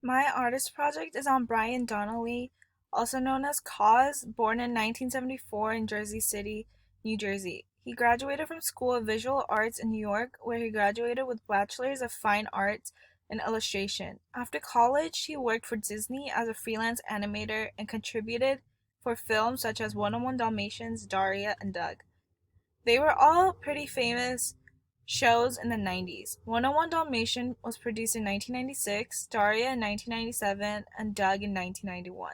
My artist project is on Brian Donnelly, also known as Cause, born in 1974 in Jersey City, New Jersey. He graduated from School of Visual Arts in New York, where he graduated with Bachelor's of Fine Arts in Illustration. After college, he worked for Disney as a freelance animator and contributed for films such as 101 Dalmatians, Daria, and Doug. They were all pretty famous shows in the 90s. 101 Dalmatian was produced in 1996, Daria in 1997, and Doug in 1991.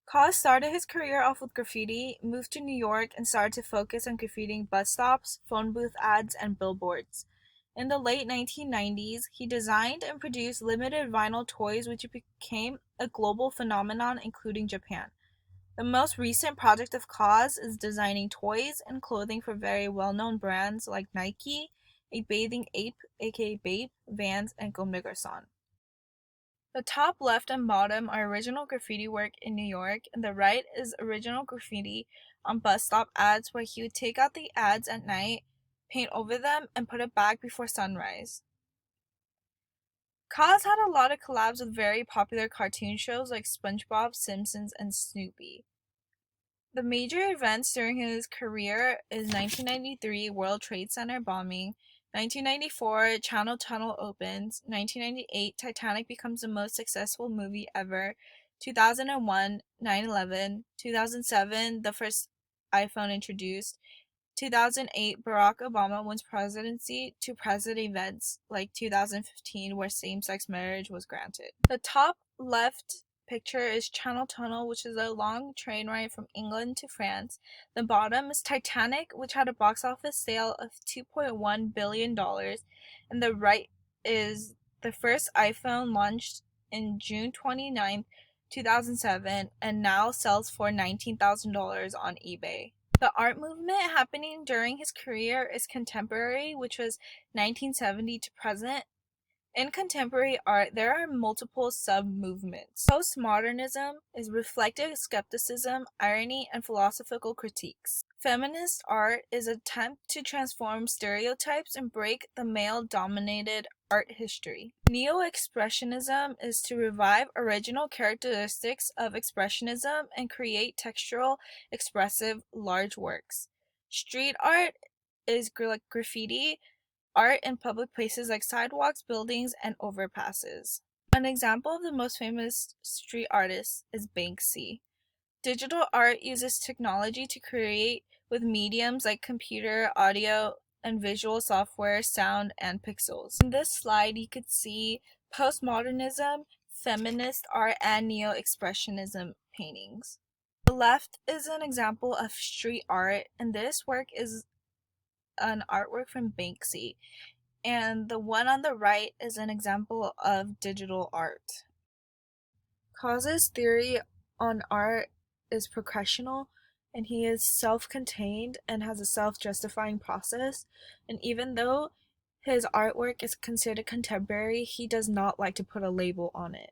Cos started his career off with graffiti, moved to New York, and started to focus on graffitiing bus stops, phone booth ads, and billboards. In the late 1990s, he designed and produced limited vinyl toys, which became a global phenomenon, including Japan. The most recent project of Cause is designing toys and clothing for very well-known brands like Nike, A Bathing Ape aka Bape, Vans, and Gomigerson. The top left and bottom are original graffiti work in New York, and the right is original graffiti on bus stop ads where he would take out the ads at night, paint over them, and put it back before sunrise. Cause had a lot of collabs with very popular cartoon shows like SpongeBob, Simpsons, and Snoopy. The major events during his career is 1993 World Trade Center bombing, 1994 Channel Tunnel opens, 1998 Titanic becomes the most successful movie ever, 2001 9/11, 2007 the first iPhone introduced, 2008 Barack Obama wins presidency to president events like 2015 where same-sex marriage was granted. The top left picture is Channel Tunnel, which is a long train ride from England to France. The bottom is Titanic, which had a box office sale of $2.1 billion. And the right is the first iPhone launched in June 29th, 2007, and now sells for $19,000 on eBay. The art movement happening during his career is contemporary, which was 1970 to present. In contemporary art, there are multiple sub-movements. Postmodernism is reflective skepticism, irony, and philosophical critiques. Feminist art is an attempt to transform stereotypes and break the male-dominated art history. Neo-expressionism is to revive original characteristics of expressionism and create textural, expressive, large works. Street art is like graffiti, art in public places like sidewalks, buildings, and overpasses. An example of the most famous street artist is Banksy. Digital art uses technology to create with mediums like computer, audio, and visual software, sound, and pixels. In this slide, you could see postmodernism, feminist art, and neo-expressionism paintings. The left is an example of street art, and this work is an artwork from Banksy, and the one on the right is an example of digital art. Cause's theory on art is progressional, and he is self-contained and has a self-justifying process, and even though his artwork is considered contemporary, he does not like to put a label on it.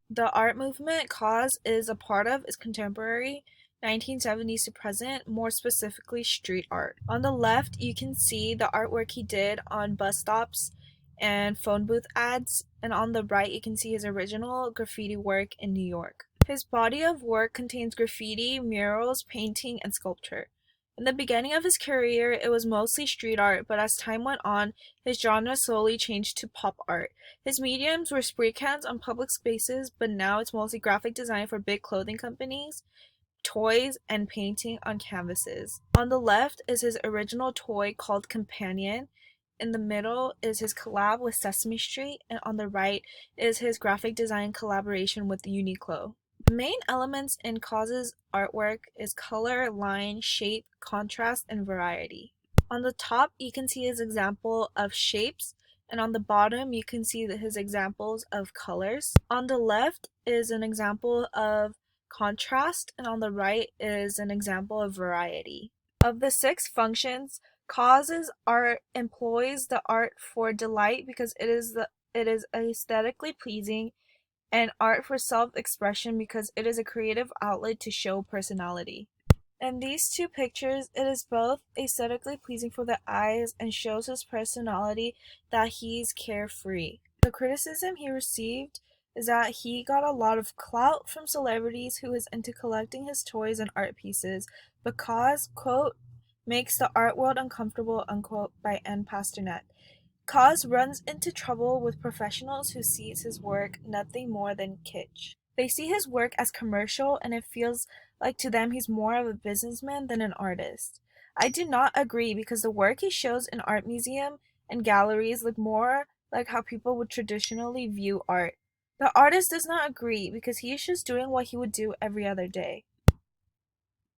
The art movement Cause is a part of is contemporary, 1970s to present, more specifically street art. On the left, you can see the artwork he did on bus stops and phone booth ads, and on the right, you can see his original graffiti work in New York. His body of work contains graffiti, murals, painting, and sculpture. In the beginning of his career, it was mostly street art, but as time went on, his genre slowly changed to pop art. His mediums were spray cans on public spaces, but now it's mostly graphic design for big clothing companies, toys, and painting on canvases. On the left is his original toy called Companion. In the middle is his collab with Sesame Street, and on the right is his graphic design collaboration with Uniqlo. The main elements in Cause's artwork is color, line, shape, contrast, and variety. On the top, you can see his example of shapes, and on the bottom, you can see his examples of colors. On the left is an example of contrast, and on the right is an example of variety. Of the 6 functions, Cause's art employs the art for delight because it is aesthetically pleasing, and art for self-expression because it is a creative outlet to show personality. In these 2 pictures, it is both aesthetically pleasing for the eyes and shows his personality that he's carefree. The criticism he received is that he got a lot of clout from celebrities who is into collecting his toys and art pieces because, quote, makes the art world uncomfortable, unquote, by N. Pasternak. Cause runs into trouble with professionals who sees his work nothing more than kitsch. They see his work as commercial and it feels like to them he's more of a businessman than an artist. I do not agree because the work he shows in art museum and galleries look more like how people would traditionally view art. The artist does not agree because he is just doing what he would do every other day.